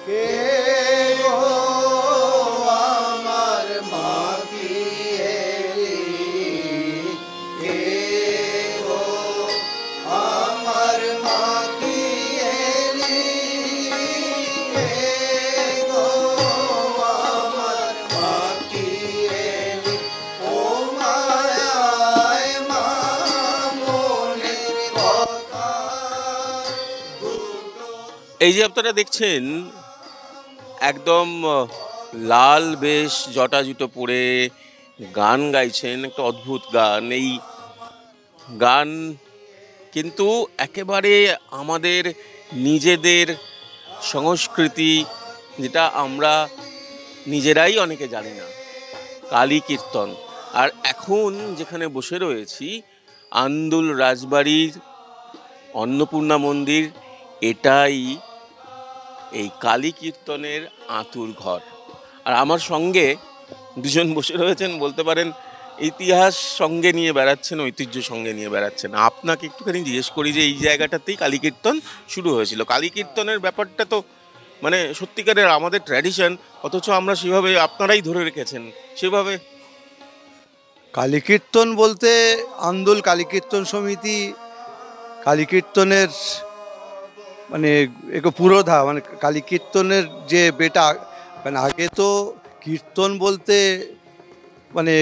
কে গো আমার মা কি এলি, কে গো আমার মা কি এলি, কে গো আমার মা কি এলি, ও মায়ায় মা মনের কথা। এই যে আপনারা দেখছেন একদম লাল বেশ জটা জুটো পরে গান গাইছেন, একটা অদ্ভুত গান। এই গান কিন্তু একেবারে আমাদের নিজেদের সংস্কৃতি, যেটা আমরা নিজেরাই অনেকে জানি না, কালী কীর্তন। আর এখন যেখানে বসে রয়েছি, আন্দুল রাজবাড়ির অন্নপূর্ণা মন্দির, এটাই এই কালী কীর্তনের আঁতুর ঘর। আর আমার সঙ্গে দুজন বসে রয়েছেন, বলতে পারেন ইতিহাস সঙ্গে নিয়ে বেড়াচ্ছেন, ঐতিহ্য সঙ্গে নিয়ে বেড়াচ্ছেন। আপনাকে একটুখানি জিজ্ঞেস করি যে এই জায়গাটাতেই কালী কীর্তন শুরু হয়েছিল। কালী কীর্তনের ব্যাপারটা তো মানে সত্যিকারের আমাদের ট্র্যাডিশন, অথচ আমরা সেভাবে, আপনারাই ধরে রেখেছেন সেভাবে। কালী কীর্তন বলতে আন্দোল কালী কীর্তন সমিতি কালী কীর্তনের মানে এক পুরোধা, মানে কালী কীর্তনের যে বেটা। মানে আগে তো কীর্তন বলতে মানে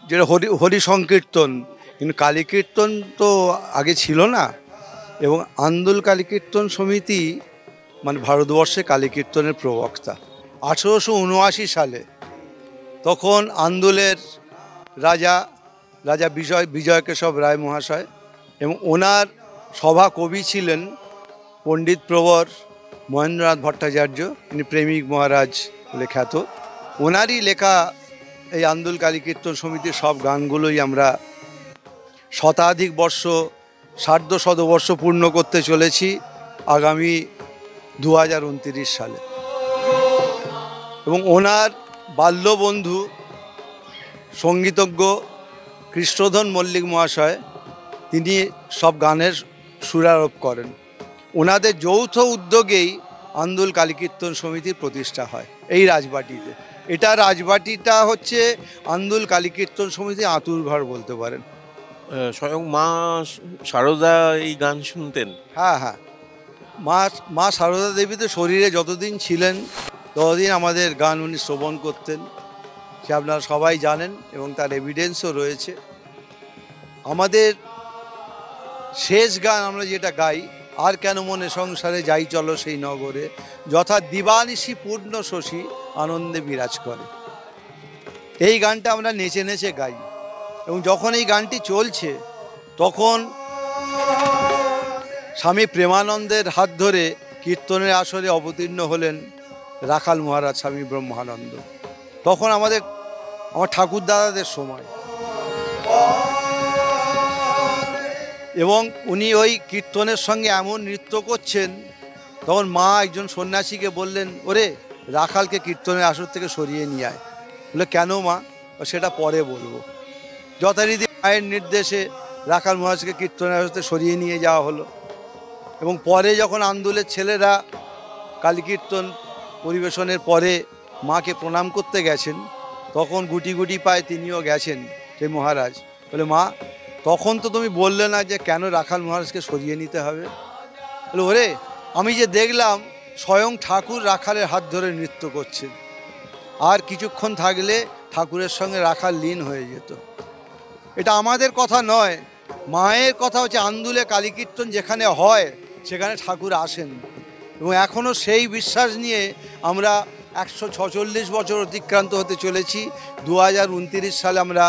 যেটা হরি সংকীর্তন, কিন্তু কালী কীর্তন তো আগে ছিল না। এবং আন্দোল কালী কীর্তন সমিতি মানে ভারতবর্ষে কালী কীর্তনের প্রবক্তা। 1879 সালে তখন আন্দোলের রাজা বিজয় কেশব রায় মহাশয়, এবং ওনার সভা কবি ছিলেন পণ্ডিত প্রবর মহেন্দ্রনাথ ভট্টাচার্য, ইনি প্রেমিক মহারাজ বলে খ্যাত। ওনারই লেখা এই আন্দোল কালী কীর্তন সমিতির সব গানগুলোই আমরা শতাধিক বর্ষ, শতবর্ষ পূর্ণ করতে চলেছি আগামী 2029 সালে। এবং ওনার বাল্যবন্ধু সঙ্গীতজ্ঞ কৃষ্ণধন মল্লিক মহাশয়, তিনি সব গানের সুরারোপ করেন। ওনাদের যৌথ উদ্যোগেই আন্দোল কালী কীর্তন সমিতির প্রতিষ্ঠা হয় এই রাজবাটিতে। রাজবাটিটা হচ্ছে আন্দোল কালী কীর্তন সমিতি আঁতুর ঘর বলতে পারেন। স্বয়ং মা শারদা এই গান শুনতেন? হ্যাঁ হ্যাঁ, মা সারদা দেবী তো শরীরে যতদিন ছিলেন ততদিন আমাদের গান উনি শ্রবণ করতেন, সে আপনারা সবাই জানেন, এবং তার এভিডেন্সও রয়েছে। আমাদের শেষ গান আমরা যেটা গাই, আর কেন মনে সংসারে যাই চলো সেই নগরে, যথা দিবানিশি পূর্ণ শশী আনন্দে বিরাজ করে। এই গানটা আমরা নেচে নেচে গাই। এবং যখন এই গানটি চলছে তখন স্বামী প্রেমানন্দের হাত ধরে কীর্তনের আসরে অবতীর্ণ হলেন রাখাল মহারাজ স্বামী ব্রহ্মানন্দ। তখন আমার ঠাকুরদাদাদের সময়, এবং উনি ওই কীর্তনের সঙ্গে এমন নৃত্য করছেন, তখন মা একজন সন্ন্যাসীকে বললেন, ওরে রাখালকে কীর্তনের আসর থেকে সরিয়ে নিয়ে আয়। বলে কেন মা? সেটা পরে বলবো। যথারীতি মায়ের নির্দেশে রাখাল মহারাজকে কীর্তনের আসর থেকে সরিয়ে নিয়ে যাওয়া হলো। এবং পরে যখন আন্দোলের ছেলেরা কালী কীর্তন পরিবেশনের পরে মাকে প্রণাম করতে গেছেন, তখন গুটি গুটি পায়ে তিনিও গেছেন সেই মহারাজ। বলে মা, তখন তো তুমি বললে না যে কেন রাখাল মহারাজকে সরিয়ে নিতে হবে? বলে ওরে, আমি যে দেখলাম স্বয়ং ঠাকুর রাখালের হাত ধরে নৃত্য করছেন, আর কিছুক্ষণ থাকলে ঠাকুরের সঙ্গে রাখাল লীন হয়ে যেত। এটা আমাদের কথা নয়, মায়ের কথা হচ্ছে। আন্দুলে কালী কীর্তন যেখানে হয় সেখানে ঠাকুর আসেন। এবং এখনও সেই বিশ্বাস নিয়ে আমরা 146 বছর অতিক্রান্ত হতে চলেছি। 2029 সালে আমরা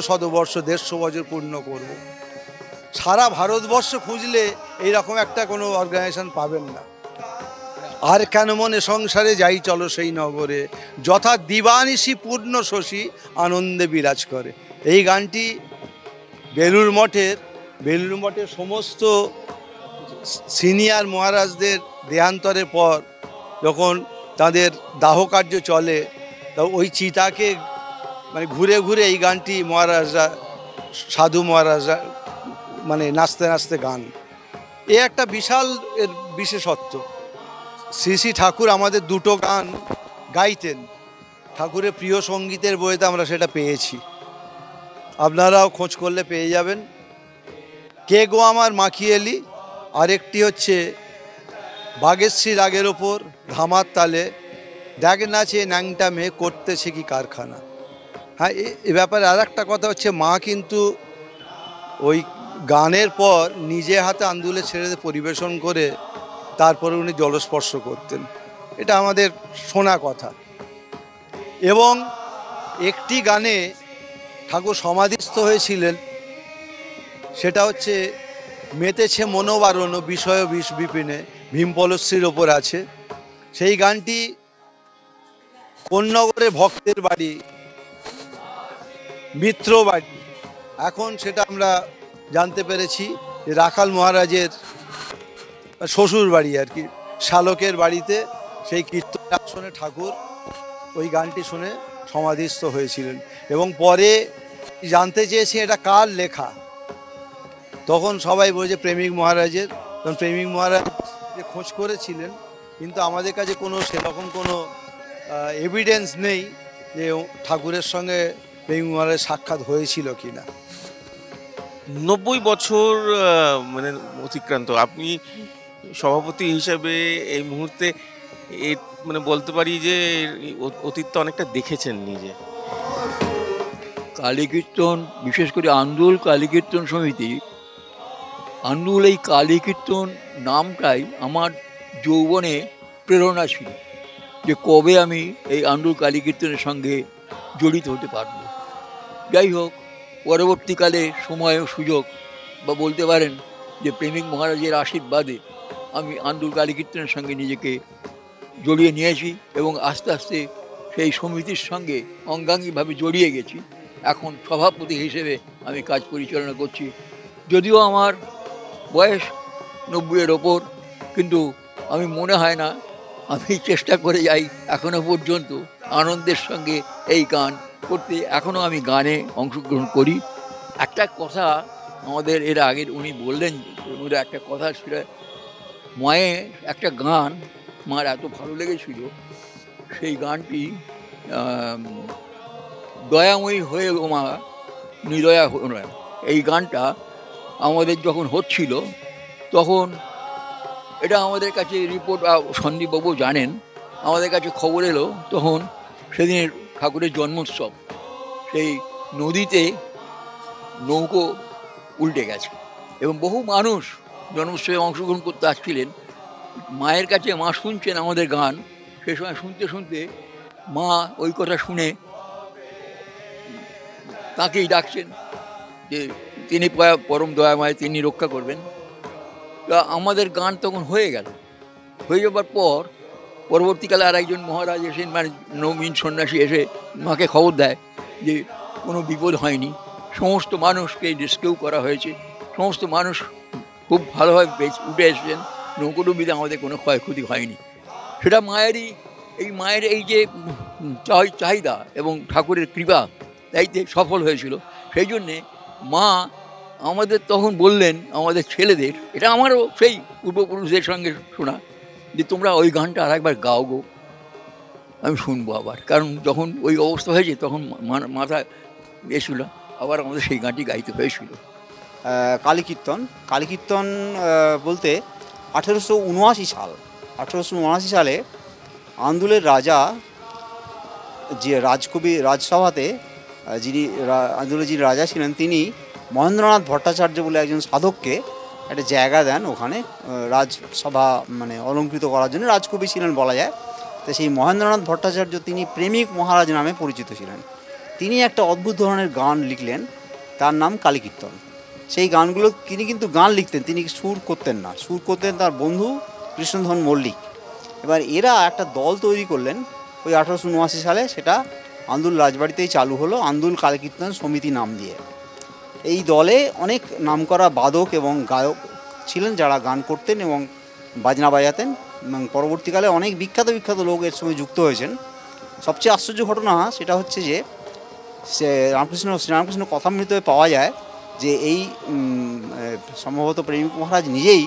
শতবর্ষ, 150 বছর পূর্ণ করব। সারা ভারতবর্ষ খুঁজলে এইরকম একটা কোনো অর্গানাইজেশন পাবেন না। আর কেন মনে সংসারে যাই চলো সেই নগরে, যথা দিবানিশি পূর্ণ শশী আনন্দে বিরাজ করে। এই গানটি বেলুড় মঠের সমস্ত সিনিয়র মহারাজদের দেহান্তরের পর যখন তাদের দাহ কার্য চলে, তা ওই চিতাকে মানে ঘুরে ঘুরে এই গানটি মহারাজরা, সাধু মহারাজরা মানে নাচতে নাচতে গান। এ একটা বিশাল এর বিশেষত্ব। শ্রী শ্রী ঠাকুর আমাদের দুটো গান গাইতেন, ঠাকুরের প্রিয় সঙ্গীতের বইতে আমরা সেটা পেয়েছি, আপনারাও খোঁজ করলে পেয়ে যাবেন। কে গো আমার মাখি এলি, আরেকটি হচ্ছে বাগেশ্রী রাগের ওপর ধামার তালে দেখ নাচে ন্যাংটা মেয়ে করতেছে কি কারখানা। হ্যাঁ, এ ব্যাপারে আর একটা কথা হচ্ছে, মা কিন্তু ওই গানের পর নিজে হাতে আন্দুলে ছেড়ে পরিবেশন করে তারপরে উনি জলস্পর্শ করতেন, এটা আমাদের শোনা কথা। এবং একটি গানে ঠাকুর সমাধিস্থ হয়েছিলেন, সেটা হচ্ছে মেতেছে মনোবারণ বিষয় বিষ বিপিনে ভীমপলশ্রীর ওপর আছে। সেই গানটি কোন নগরে ভক্তের বাড়ি, মিত্র বাড়ি, এখন সেটা আমরা জানতে পেরেছি যে রাখাল মহারাজের শ্বশুর বাড়ি আর কি, শালকের বাড়িতে সেই কীর্তন আসনে ঠাকুর ওই গানটি শুনে সমাধিস্থ হয়েছিলেন। এবং পরে জানতে চেয়েছি এটা কার লেখা, তখন সবাই বলেছে প্রেমিক মহারাজের। তখন প্রেমিক মহারাজ যে খোঁজ করেছিলেন, কিন্তু আমাদের কাছে কোনো সেরকম কোনো এভিডেন্স নেই যে ঠাকুরের সঙ্গে প্রেমিক মহারাজের সাক্ষাৎ হয়েছিল কি না। 90 বছর মানে অতিক্রান্ত, আপনি সভাপতি হিসাবে এই মুহূর্তে মানে বলতে পারি যে অতীতটা অনেকটা দেখেছেন নিজে। কালী কীর্তন, বিশেষ করে আন্দুল কালী কীর্তন সমিতি, আন্দুল এই কালী কীর্তন নামটাই আমার যৌবনে প্রেরণা ছিল যে কবে আমি এই আন্দুল কালী কীর্তনের সঙ্গে জড়িত হতে পারব। যাই হোক, পরবর্তীকালে সময় ও সুযোগ, বা বলতে পারেন যে প্রেমিক মহারাজের আশীর্বাদে আমি আন্দুল কালী কীর্তনের সঙ্গে নিজেকে জড়িয়ে নিয়েছি এবং আস্তে আস্তে সেই সমিতির সঙ্গে অঙ্গাঙ্গিভাবে জড়িয়ে গেছি। এখন সভাপতি হিসেবে আমি কাজ পরিচালনা করছি। যদিও আমার বয়স 90-এর ওপর, কিন্তু আমি মনে হয় না, আমি চেষ্টা করে যাই এখনও পর্যন্ত আনন্দের সঙ্গে এই গান করতে। এখনও আমি গানে অংশগ্রহণ করি। একটা কথা আমাদের এর আগের উনি বললেন, একটা কথা, সেটা মায়ের একটা গান মার এত ভালো লেগেছিল, সেই গানটি দয়াময়ী হয়ে ও মা নিদয়া হো না। এই গানটা আমাদের যখন হচ্ছিল তখন এটা আমাদের কাছে রিপোর্ট, সন্দীপবাবু জানেন, আমাদের কাছে খবর এলো তখন সেদিনের ঠাকুরের জন্মোৎসব, সেই নদীতে নৌকো উল্টে গেছে এবং বহু মানুষ জন্মোৎসবে অংশগ্রহণ করতে আসছিলেন। মায়ের কাছে মা শুনছেন আমাদের গান, সে সময় শুনতে শুনতে মা ওই কথা শুনে তাকেই ডাকছেন যে তিনি পরম দয়াময়, তিনি রক্ষা করবেন। তা আমাদের গান তখন হয়ে গেল। হয়ে যাবার পর পরবর্তীকালে আর একজন মহারাজ এসে, মানে নবীন সন্ন্যাসী এসে মাকে খবর দেয় যে কোনো বিপদ হয়নি, সমস্ত মানুষকে রেস্কিউ করা হয়েছে, সমস্ত মানুষ খুব ভালোভাবে উঠে এসেছেন, নৌকোডুবিতে আমাদের কোনো ক্ষয়ক্ষতি হয়নি। সেটা মায়েরই, এই মায়ের এই যে চাহিদা এবং ঠাকুরের কৃপা, তাইতে সফল হয়েছিল। সেই জন্যে মা আমাদের তখন বললেন, আমাদের ছেলেদের, এটা আমারও সেই পূর্বপুরুষদের সঙ্গে শোনা, যে তোমরা ওই গানটা আর একবার গাও গো, আমি শুনবো আবার। কারণ যখন ওই অবস্থা হয়েছে তখন মাথায় এসেছিল, আবার আমাদের সেই গানটি গাইতে হয়েছিল। কালী কীর্তন বলতে 1879 সাল, 1879 সালে আন্দুলের রাজা, যে রাজকবি রাজসভাতে আন্দুলের যিনি রাজা ছিলেন, তিনি মহেন্দ্রনাথ ভট্টাচার্য বলে একজন সাধককে একটা জায়গা দেন ওখানে, রাজসভা মানে অলঙ্কৃত করার জন্য। রাজকবি ছিলেন বলা যায়। তো সেই মহেন্দ্রনাথ ভট্টাচার্য, তিনি প্রেমিক মহারাজ নামে পরিচিত ছিলেন। তিনি একটা অদ্ভুত ধরনের গান লিখলেন, তার নাম কালী কীর্তন। সেই গানগুলো তিনি কিন্তু গান লিখতেন, তিনি সুর করতেন না, সুর করতেন তার বন্ধু কৃষ্ণধন মল্লিক। এবার এরা একটা দল তৈরি করলেন ওই 1879 সালে, সেটা আন্দুল রাজবাড়িতেই চালু হলো, আন্দুল কালী কীর্তন সমিতি নাম দিয়ে। এই দলে অনেক নামকরা বাদক এবং গায়ক ছিলেন যারা গান করতেন এবং বাজনা বাজাতেন, এবং পরবর্তীকালে অনেক বিখ্যাত লোক এর সঙ্গে যুক্ত হয়েছেন। সবচেয়ে আশ্চর্য ঘটনা সেটা হচ্ছে যে শ্রীরামকৃষ্ণ কথামৃতে পাওয়া যায় যে এই সম্ভবত প্রেমিক মহারাজ নিজেই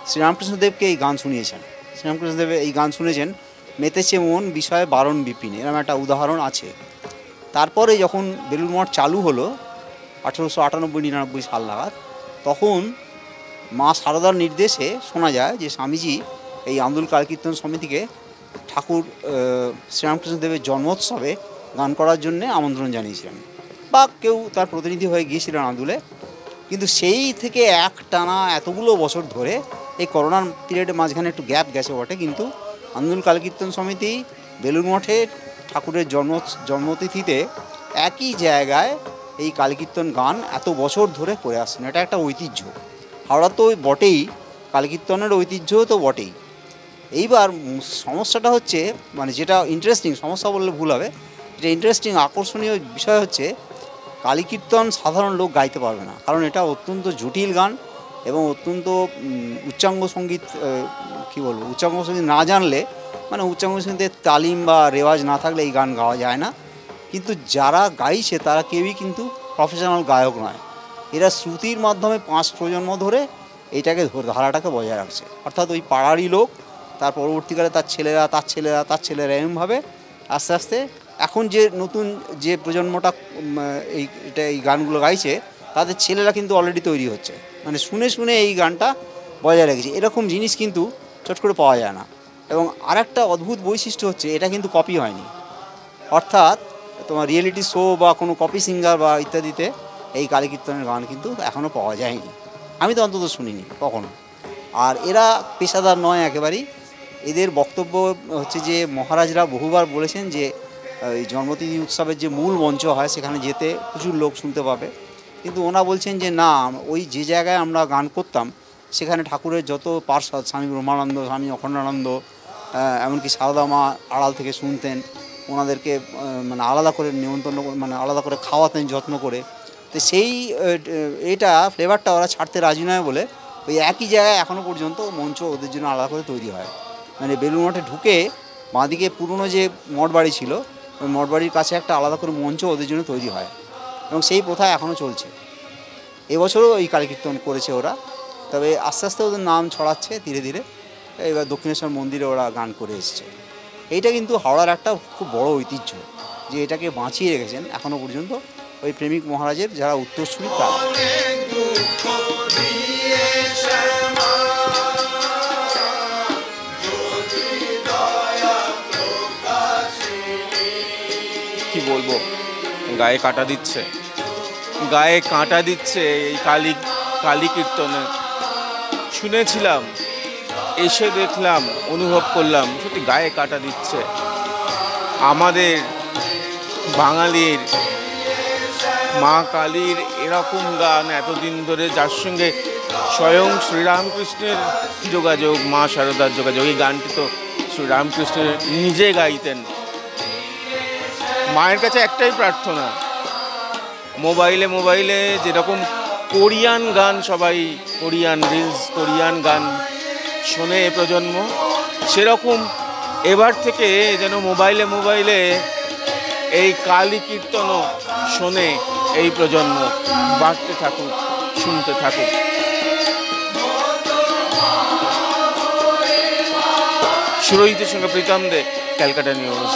শ্রীরামকৃষ্ণদেবকে এই গান শুনিয়েছেন। শ্রীরামকৃষ্ণদেবের এই গান শুনেছেন, মেতেছে মন বিষয়ে বারণ বিপিন, এরকম একটা উদাহরণ আছে। তারপরে যখন বেলুড় মঠ চালু হলো 1898-99 সাল নাগাদ, তখন মা সারদার নির্দেশে শোনা যায় যে স্বামীজি এই আন্দুল কালীকীর্তন সমিতিকে ঠাকুর শ্রীরামকৃষ্ণদেবের জন্মোৎসবে গান করার জন্যে আমন্ত্রণ জানিয়েছিলেন, বা কেউ তার প্রতিনিধি হয়ে গিয়েছিলেন আন্দুলে। কিন্তু সেই থেকে একটানা এতগুলো বছর ধরে, এই করোনার পিরিয়ডের মাঝখানে একটু গ্যাপ গেছে বটে, কিন্তু আন্দুল কালীকীর্তন সমিতি বেলুড় মঠের ঠাকুরের জন্মতিথিতে একই জায়গায় এই কালীকীর্তন গান এত বছর ধরে করে আসছেন। এটা একটা ঐতিহ্য, হাওড়া তো বটেই, কালীকীর্তনের ঐতিহ্য তো বটেই। এইবার সমস্যাটা হচ্ছে, মানে যেটা ইন্টারেস্টিং, সমস্যা বললে ভুল হবে, যেটা ইন্টারেস্টিং আকর্ষণীয় বিষয় হচ্ছে কালীকীর্তন সাধারণ লোক গাইতে পারবে না, কারণ এটা অত্যন্ত জটিল গান এবং অত্যন্ত উচ্চাঙ্গ সঙ্গীত, কী বলবো, উচ্চাঙ্গ সঙ্গীত না জানলে, মানে উচ্চাঙ্গ সঙ্গীতের তালিম বা রেওয়াজ না থাকলে এই গান গাওয়া যায় না। কিন্তু যারা গাইছে তারা কেউই কিন্তু প্রফেশনাল গায়ক নয়, এরা শ্রুতির মাধ্যমে 5 প্রজন্ম ধরে এইটাকে ধারাটাকে বজায় রাখছে। অর্থাৎ ওই পাড়ারই লোক, তার পরবর্তীকালে তার ছেলেরা এরমভাবে আস্তে আস্তে এখন যে নতুন যে প্রজন্মটা এই গানগুলো গাইছে, তাদের ছেলেরা কিন্তু অলরেডি তৈরি হচ্ছে, মানে শুনে শুনে এই গানটা বজায় রেখেছে। এরকম জিনিস কিন্তু চট করে পাওয়া যায় না। এবং আরেকটা অদ্ভুত বৈশিষ্ট্য হচ্ছে, এটা কিন্তু কপি হয়নি, অর্থাৎ তোমার রিয়েলিটি শো বা কোনো কপি সিঙ্গার বা ইত্যাদিতে এই কালীকীর্তনের গান কিন্তু এখনও পাওয়া যায়নি, আমি তো অন্তত শুনিনি কখনো। আর এরা পেশাদার নয় একেবারেই। এদের বক্তব্য হচ্ছে যে মহারাজরা বহুবার বলেছেন যে এই জন্মতিথি উৎসবের যে মূল মঞ্চ হয় সেখানে যেতে প্রচুর লোক শুনতে পাবে, কিন্তু ওনা বলছেন যে না, ওই যে জায়গায় আমরা গান করতাম সেখানে ঠাকুরের যত পার্ষদ, স্বামী ব্রহ্মানন্দ, স্বামী অখণ্ডানন্দ, এমনকি সারদা মা আড়াল থেকে শুনতেন, ওনাদেরকে মানে আলাদা করে নিমন্ত্রণ, মানে আলাদা করে খাওয়াতেন যত্ন করে। তো সেই এটা ফ্লেভারটা ওরা ছাড়তে রাজি নয় বলে ওই একই জায়গায় এখনও পর্যন্ত মঞ্চ ওদের জন্য আলাদা করে তৈরি হয়। মানে বেলুড় মঠে ঢুকে বাঁদিকে পুরনো যে মঠ বাড়ি ছিল, ওই মঠ বাড়ির কাছে একটা আলাদা করে মঞ্চ ওদের জন্য তৈরি হয়, এবং সেই প্রথা এখনও চলছে। এবছরও এই কালীকীর্তন করেছে ওরা, তবে আস্তে আস্তে ওদের নাম ছড়াচ্ছে ধীরে ধীরে। এবার দক্ষিণেশ্বর মন্দিরে ওরা গান করে এসছে। এইটা কিন্তু হাওড়ার একটা খুব বড় ঐতিহ্য, যে এটাকে বাঁচিয়ে রেখেছেন এখনও পর্যন্ত ওই প্রেমিক মহারাজের যারা উত্তরসূরি তারা। কি বলবো, গায়ে কাঁটা দিচ্ছে এই কালী কীর্তনে। শুনেছিলাম, এসে দেখলাম, অনুভব করলাম, সত্যি গায়ে কাঁটা দিচ্ছে। আমাদের বাঙালির মা কালীর এরকম গান এতদিন ধরে, যার সঙ্গে স্বয়ং শ্রীরামকৃষ্ণের যোগাযোগ, মা সারদার যোগাযোগ, এই গানটি তো শ্রীরামকৃষ্ণ নিজে গাইতেন। মায়ের কাছে একটাই প্রার্থনা, মোবাইলে যেরকম কোরিয়ান গান, সবাই কোরিয়ান রিলস, কোরিয়ান গান শোনে এ প্রজন্ম, সেরকম এবার থেকে যেন মোবাইলে এই কালী কীর্তনও শোনে এই প্রজন্ম, বাড়তে থাকুক, শুনতে থাকুক। সুরজিতের সঙ্গে প্রীতম দে, ক্যালকাটা নিউজ।